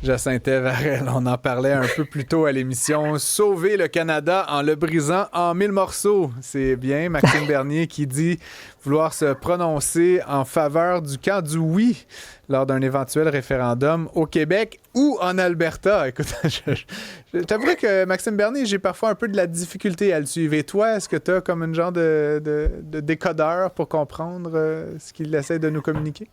Jacinta Varel, on en parlait un peu plus tôt à l'émission. Sauver le Canada en le brisant en mille morceaux. C'est bien Maxime Bernier qui dit vouloir se prononcer en faveur du camp du oui lors d'un éventuel référendum au Québec ou en Alberta. Écoute, je t'avouerais que Maxime Bernier, j'ai parfois un peu de la difficulté à le suivre. Et toi, est-ce que tu as comme une genre de décodeur pour comprendre ce qu'il essaie de nous communiquer?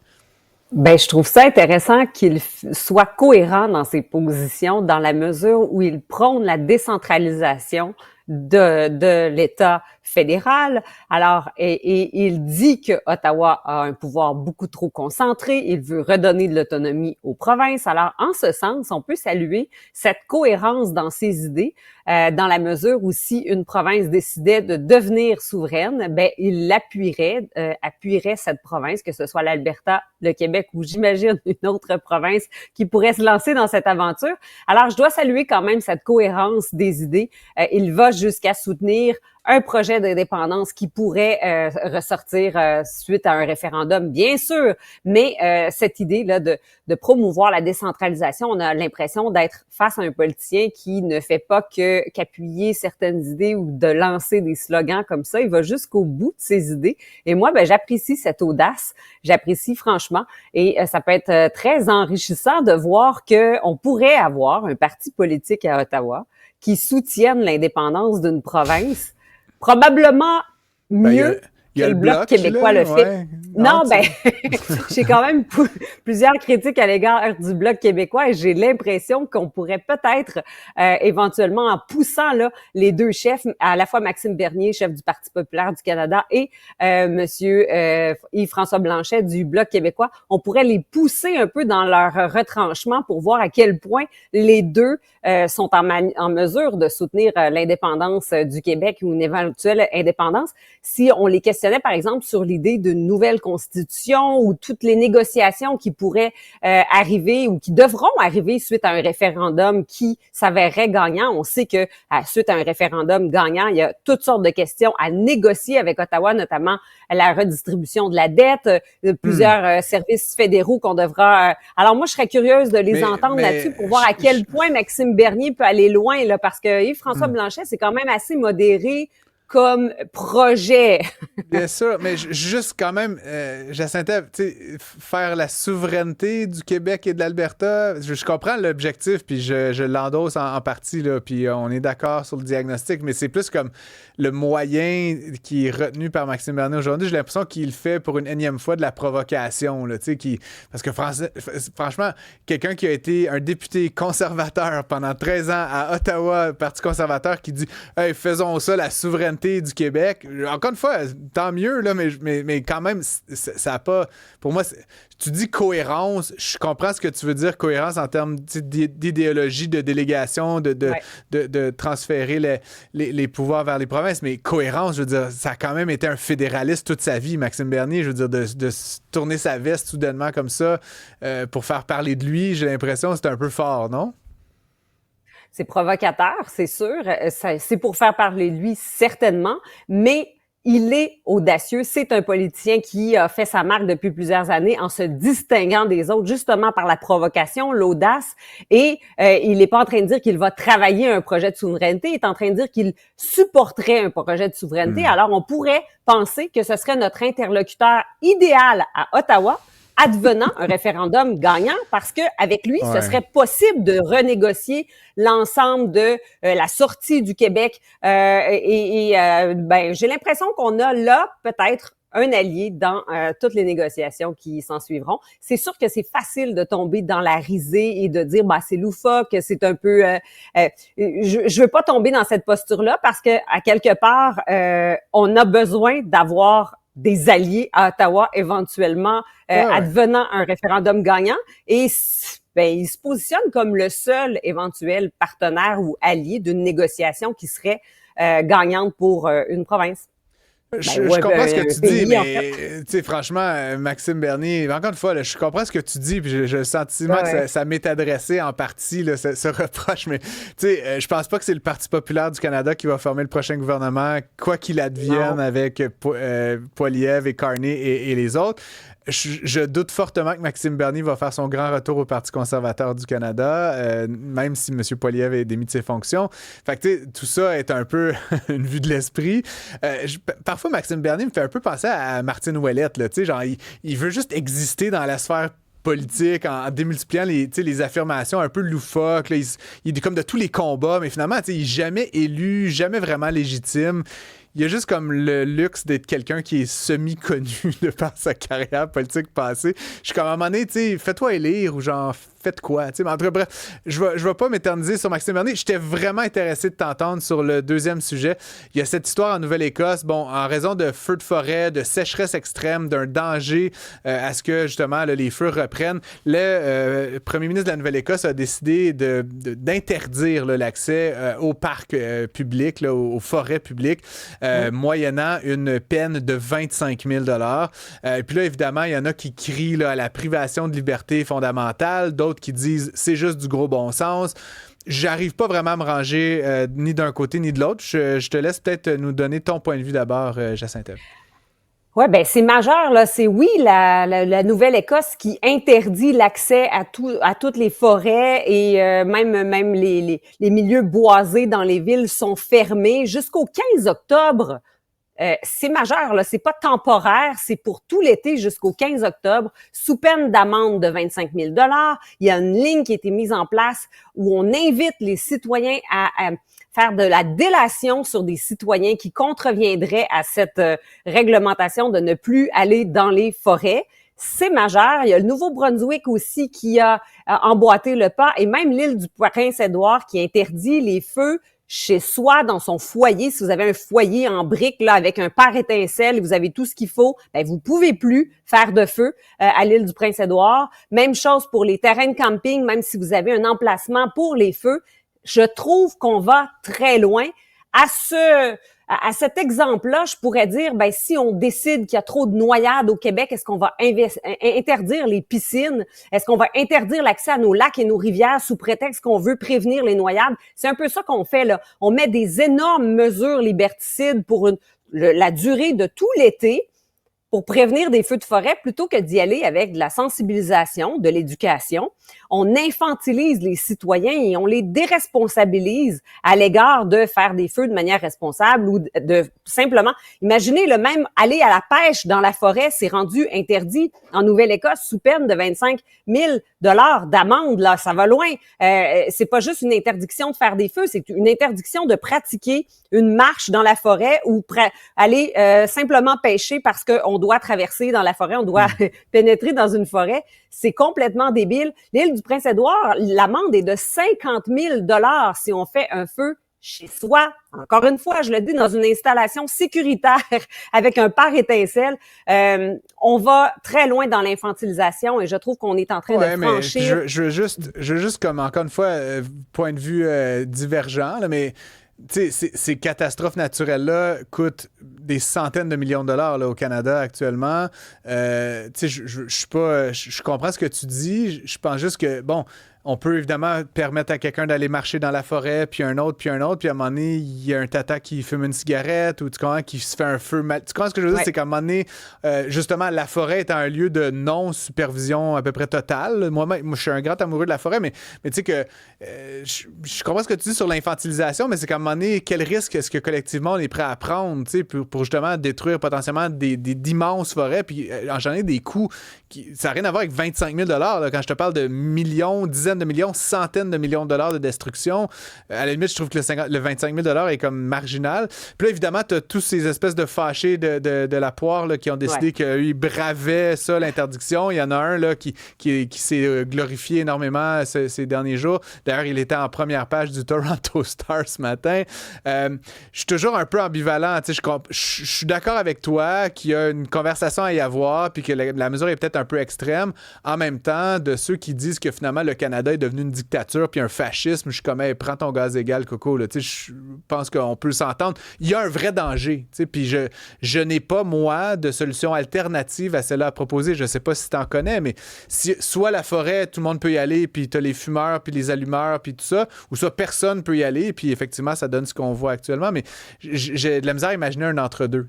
Ben, je trouve ça intéressant qu'il soit cohérent dans ses positions, dans la mesure où il prône la décentralisation de l'État fédéral. Alors, et il dit que Ottawa a un pouvoir beaucoup trop concentré. Il veut redonner de l'autonomie aux provinces. Alors, en ce sens, on peut saluer cette cohérence dans ses idées, dans la mesure où si une province décidait de devenir souveraine, ben il appuierait cette province, que ce soit l'Alberta, le Québec ou j'imagine une autre province qui pourrait se lancer dans cette aventure. Alors, je dois saluer quand même cette cohérence des idées. Il va jusqu'à soutenir un projet d'indépendance qui pourrait ressortir suite à un référendum, bien sûr, mais cette idée-là de promouvoir la décentralisation, on a l'impression d'être face à un politicien qui ne fait pas qu'appuyer certaines idées ou de lancer des slogans comme ça. Il va jusqu'au bout de ses idées. Et moi, ben j'apprécie cette audace, j'apprécie franchement, et ça peut être très enrichissant de voir qu'on pourrait avoir un parti politique à Ottawa qui soutienne l'indépendance d'une province, probablement mieux il y a que le le Bloc québécois le fait. Ouais. Non, ben, j'ai quand même plusieurs critiques à l'égard du Bloc québécois et j'ai l'impression qu'on pourrait peut-être éventuellement, en poussant là les deux chefs, à la fois Maxime Bernier, chef du Parti populaire du Canada, et Monsieur Yves-François Blanchet du Bloc québécois, on pourrait les pousser un peu dans leur retranchement pour voir à quel point les deux sont en mesure de soutenir l'indépendance du Québec ou une éventuelle indépendance. Si on les questionnait, par exemple, sur l'idée d'une nouvelle constitution ou toutes les négociations qui pourraient arriver ou qui devront arriver suite à un référendum qui s'avérerait gagnant. On sait que suite à un référendum gagnant, il y a toutes sortes de questions à négocier avec Ottawa, notamment la redistribution de la dette, plusieurs services fédéraux qu'on devra... Alors moi, je serais curieuse de les entendre là-dessus pour voir à quel point Maxime Bernier peut aller loin, là, parce que Yves-François Blanchet, c'est quand même assez modéré comme projet. Bien sûr, mais juste quand même, Jacinta, tu sais, faire la souveraineté du Québec et de l'Alberta, je comprends l'objectif, puis je l'endosse en partie, là, puis on est d'accord sur le diagnostic, mais c'est plus comme le moyen qui est retenu par Maxime Bernier aujourd'hui. J'ai l'impression qu'il fait pour une énième fois de la provocation, là, tu sais, parce que franchement, quelqu'un qui a été un député conservateur pendant 13 ans à Ottawa, Parti conservateur, qui dit « Hey, faisons ça, la souveraineté du Québec », encore une fois, tant mieux, là, mais quand même, ça n'a pas... Pour moi, tu dis cohérence, je comprends ce que tu veux dire, cohérence en termes d'idéologie, de délégation, de transférer les pouvoirs vers les provinces, mais cohérence, je veux dire, ça a quand même été un fédéraliste toute sa vie, Maxime Bernier, je veux dire, de tourner sa veste soudainement comme ça pour faire parler de lui, j'ai l'impression que c'est un peu fort, non? C'est provocateur, c'est sûr. C'est pour faire parler de lui, certainement, mais il est audacieux. C'est un politicien qui a fait sa marque depuis plusieurs années en se distinguant des autres, justement par la provocation, l'audace. Et il n'est pas en train de dire qu'il va travailler un projet de souveraineté. Il est en train de dire qu'il supporterait un projet de souveraineté. Alors, on pourrait penser que ce serait notre interlocuteur idéal à Ottawa, advenant un référdum gagnant, parce que avec lui, ce serait possible de renégocier l'ensemble de la sortie du Québec. Ben, j'ai l'impression qu'on a là peut-être un allié dans toutes les négociations qui s'en suivront. C'est sûr que c'est facile de tomber dans la risée et de dire bah c'est loufoque, c'est un peu je veux pas tomber dans cette posture-là parce que à quelque part on a besoin d'avoir des alliés à Ottawa éventuellement advenant un référendum gagnant et ben, il se positionne comme le seul éventuel partenaire ou allié d'une négociation qui serait gagnante pour une province. Je comprends ce que tu dis, mais tu sais, franchement, Maxime Bernier, encore une fois, là, je comprends ce que tu dis, puis j'ai le sentiment que ça m'est adressé en partie, là, ce reproche, mais tu sais, je pense pas que c'est le Parti populaire du Canada qui va former le prochain gouvernement, quoi qu'il advienne avec Poilievre et Carney et les autres. Je doute fortement que Maxime Bernier va faire son grand retour au Parti conservateur du Canada, même si M. Poilievre est démis de ses fonctions. Fait que, tu sais, tout ça est un peu une vue de l'esprit. Parfois, Maxime Bernier me fait un peu penser à Martine Ouellette, là, tu sais, genre, il veut juste exister dans la sphère politique en démultipliant les affirmations un peu loufoques. Là, il est comme de tous les combats, mais finalement, il n'est jamais élu, jamais vraiment légitime. Il y a juste comme le luxe d'être quelqu'un qui est semi-connu de par sa carrière politique passée. Je suis comme à un moment donné, tu sais, fais-toi élire ou genre, faites quoi? Mais en tout cas, bref, je vais pas m'éterniser sur Maxime Bernier. J'étais vraiment intéressé de t'entendre sur le deuxième sujet. Il y a cette histoire en Nouvelle-Écosse, bon, en raison de feux de forêt, de sécheresse extrême, d'un danger à ce que, justement, là, les feux reprennent. Le premier ministre de la Nouvelle-Écosse a décidé d'interdire l'accès aux parcs publics, aux forêts publiques, moyennant une peine de 25 000 $. Puis là, évidemment, il y en a qui crient là, à la privation de liberté fondamentale, d'autres qui disent c'est juste du gros bon sens. J'arrive pas vraiment à me ranger ni d'un côté ni de l'autre. Je te laisse peut-être nous donner ton point de vue d'abord, Jacinthe. Oui, ben c'est majeur, là. C'est la Nouvelle-Écosse qui interdit l'accès à toutes les forêts et même les milieux boisés dans les villes sont fermés jusqu'au 15 octobre. C'est majeur, là. C'est pas temporaire, c'est pour tout l'été jusqu'au 15 octobre, sous peine d'amende de 25 000 $. Il y a une ligne qui a été mise en place où on invite les citoyens à faire de la délation sur des citoyens qui contreviendraient à cette réglementation de ne plus aller dans les forêts. C'est majeur. Il y a le Nouveau-Brunswick aussi qui a emboîté le pas et même l'île du Prince-Édouard qui interdit les feux chez soi, dans son foyer. Si vous avez un foyer en briques là avec un pare-étincelle et vous avez tout ce qu'il faut, ben vous pouvez plus faire de feu à l'île du Prince-Édouard. Même chose pour les terrains de camping, même si vous avez un emplacement pour les feux. Je trouve qu'on va très loin. À cet exemple-là, je pourrais dire, ben si on décide qu'il y a trop de noyades au Québec, est-ce qu'on va interdire les piscines? Est-ce qu'on va interdire l'accès à nos lacs et nos rivières sous prétexte qu'on veut prévenir les noyades? C'est un peu ça qu'on fait, là. On met des énormes mesures liberticides pour la durée de tout l'été pour prévenir des feux de forêt plutôt que d'y aller avec de la sensibilisation, de l'éducation. On infantilise les citoyens et on les déresponsabilise à l'égard de faire des feux de manière responsable ou de simplement, imaginez le même aller à la pêche dans la forêt, c'est rendu interdit en Nouvelle-Écosse sous peine de 25 000 $ d'amende, là, ça va loin. C'est pas juste une interdiction de faire des feux, c'est une interdiction de pratiquer une marche dans la forêt ou aller simplement pêcher parce qu'on doit traverser dans la forêt, on doit pénétrer dans une forêt. C'est complètement débile. L'île du Prince-Édouard, l'amende est de 50 000 $ si on fait un feu chez soi. Encore une fois, je le dis, dans une installation sécuritaire avec un pare-étincelle. On va très loin dans l'infantilisation et je trouve qu'on est en train de franchir... Je veux juste comme, encore une fois, point de vue divergent, là, mais ces catastrophes naturelles-là coûtent des centaines de millions de dollars là, au Canada actuellement. Je comprends ce que tu dis. Je pense juste que, bon, on peut évidemment permettre à quelqu'un d'aller marcher dans la forêt, puis un autre, puis à un moment donné, il y a un tata qui fume une cigarette ou tu comprends, qui se fait un feu. Tu comprends ce que je veux dire? Ouais. C'est qu'à un moment donné, justement, la forêt est un lieu de non-supervision à peu près totale. Moi, je suis un grand amoureux de la forêt, mais tu sais que je comprends ce que tu dis sur l'infantilisation, mais c'est qu'à un moment donné, quel risque est-ce que collectivement on est prêt à prendre pour justement détruire potentiellement d'immenses forêts, puis engendrer des coûts ça n'a rien à voir avec 25 000 $. Là, quand je te parle de millions, dizaines de millions, centaines de millions de dollars de destruction, à la limite, je trouve que le 25 000 $ est comme marginal. Puis là, évidemment, tu as tous ces espèces de fâchés de la poire là, qui ont décidé qu'ils bravaient ça, l'interdiction. Il y en a un là, qui s'est glorifié énormément ces derniers jours. D'ailleurs, il était en première page du Toronto Star ce matin. Je suis toujours un peu ambivalent. Je suis d'accord avec toi qu'il y a une conversation à y avoir puis que la mesure est peut-être un peu extrême. En même temps, de ceux qui disent que finalement, le Canada Canada est devenu une dictature puis un fascisme, je suis comme, hey, prends ton gaz égal, Coco. Là. Je pense qu'on peut s'entendre. Il y a un vrai danger. Puis je n'ai pas, moi, de solution alternative à celle-là à proposer. Je sais pas si tu en connais, mais soit la forêt, tout le monde peut y aller, puis tu as les fumeurs, puis les allumeurs, puis tout ça, ou soit personne peut y aller, puis effectivement, ça donne ce qu'on voit actuellement. Mais j'ai de la misère à imaginer un entre-deux.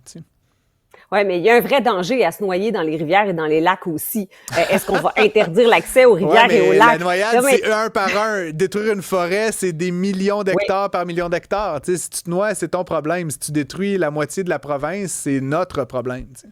Oui, mais il y a un vrai danger à se noyer dans les rivières et dans les lacs aussi. Est-ce qu'on va interdire l'accès aux rivières et aux lacs? La noyade, c'est un par un. Détruire une forêt, c'est des millions d'hectares par millions d'hectares. T'sais, si tu te noies, c'est ton problème. Si tu détruis la moitié de la province, c'est notre problème. T'sais.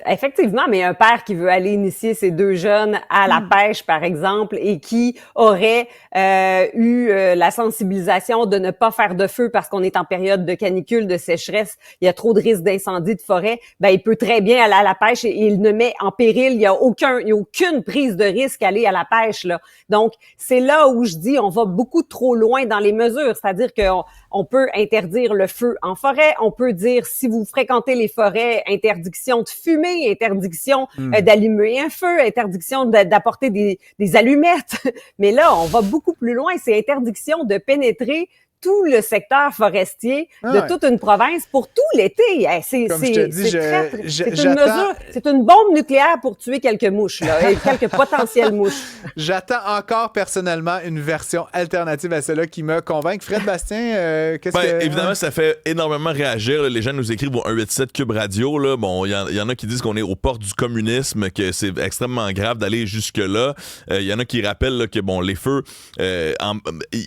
Effectivement, mais un père qui veut aller initier ses 2 jeunes à la pêche, par exemple, et qui aurait eu la sensibilisation de ne pas faire de feu parce qu'on est en période de canicule, de sécheresse, il y a trop de risques d'incendie de forêt, ben il peut très bien aller à la pêche et il ne met en péril, il y a aucune prise de risque à aller à la pêche là. Donc c'est là où je dis on va beaucoup trop loin dans les mesures, c'est-à-dire qu'on peut interdire le feu en forêt, on peut dire si vous fréquentez les forêts, interdiction de fumer, interdiction d'allumer un feu, interdiction d'apporter des allumettes. Mais là, on va beaucoup plus loin. C'est interdiction de pénétrer tout le secteur forestier de toute une province pour tout l'été. C'est une mesure, c'est une bombe nucléaire pour tuer quelques mouches, là, et quelques potentielles mouches. J'attends encore personnellement une version alternative à celle-là qui me convainc. Fred Bastien, qu'est-ce que... Évidemment, ça fait énormément réagir. Là. Les gens nous écrivent au 187 Cube Radio. Là. Bon, il y en a qui disent qu'on est aux portes du communisme, que c'est extrêmement grave d'aller jusque-là. Il y en a qui rappellent là, que bon, les feux, il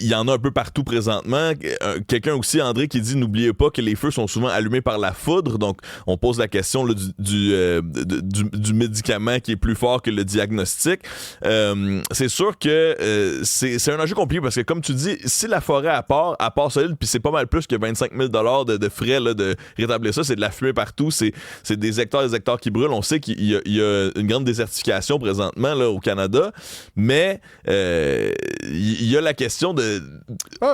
y en a un peu partout présentement. Quelqu'un aussi, André, qui dit n'oubliez pas que les feux sont souvent allumés par la foudre. Donc, on pose la question là, du médicament qui est plus fort que le diagnostic. C'est sûr que c'est un enjeu compliqué parce que, comme tu dis, si la forêt à part solide, puis c'est pas mal plus que 25 000 $ de frais là, de rétablir ça, c'est de la fumée partout, c'est des hectares qui brûlent. On sait qu'il y a une grande désertification présentement là, au Canada, mais il y a la question de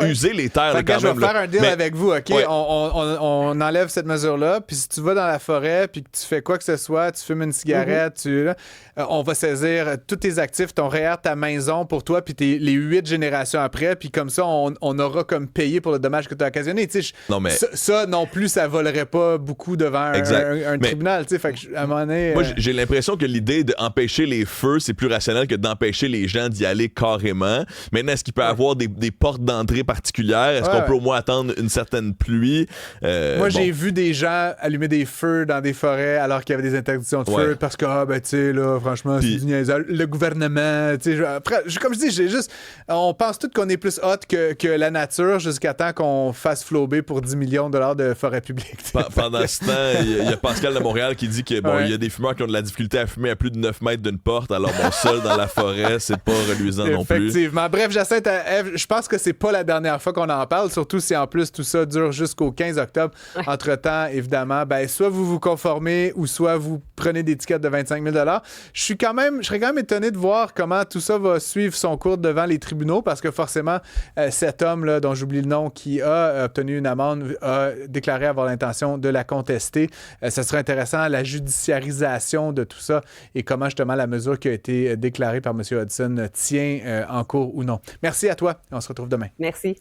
user les terres. Là, quand je même, vais faire un deal avec vous, OK? Ouais. On enlève cette mesure-là, puis si tu vas dans la forêt, puis que tu fais quoi que ce soit, tu fumes une cigarette, on va saisir tous tes actifs, ton REER, ta maison pour toi, puis les 8 générations après, puis comme ça, on aura comme payé pour le dommage que tu as occasionné. Non, mais... ça non plus, ça volerait pas beaucoup devant un tribunal. Fait que, à un moment donné, moi, j'ai l'impression que l'idée d'empêcher les feux, c'est plus rationnel que d'empêcher les gens d'y aller carrément. Maintenant, est-ce qu'il peut y avoir des portes d'entrée particulières? Est-ce qu'on peut au moins attendre une certaine pluie? Moi, j'ai vu des gens allumer des feux dans des forêts alors qu'il y avait des interdictions de feu parce que, tu sais, là, franchement, c'est du niaisage. Le gouvernement, tu sais, après, comme je dis, on pense tous qu'on est plus hot que la nature jusqu'à temps qu'on fasse flober pour 10 millions de dollars de forêt publique. Pendant ce temps, il y a Pascal de Montréal qui dit que il y a des fumeurs qui ont de la difficulté à fumer à plus de 9 mètres d'une porte, alors bon, seul dans la forêt, c'est pas reluisant non plus. Effectivement. Bref, Jacinthe, je pense que c'est pas la dernière fois qu'on en parle, surtout si en plus tout ça dure jusqu'au 15 octobre. Entre-temps, évidemment, soit vous vous conformez ou soit vous prenez des tickets de 25 000 $. Je serais quand même étonné de voir comment tout ça va suivre son cours devant les tribunaux parce que forcément, cet homme là, dont j'oublie le nom, qui a obtenu une amende, a déclaré avoir l'intention de la contester. Ce serait intéressant, la judiciarisation de tout ça et comment justement la mesure qui a été déclarée par M. Hodgson tient en cours ou non. Merci à toi. On se retrouve demain. Merci.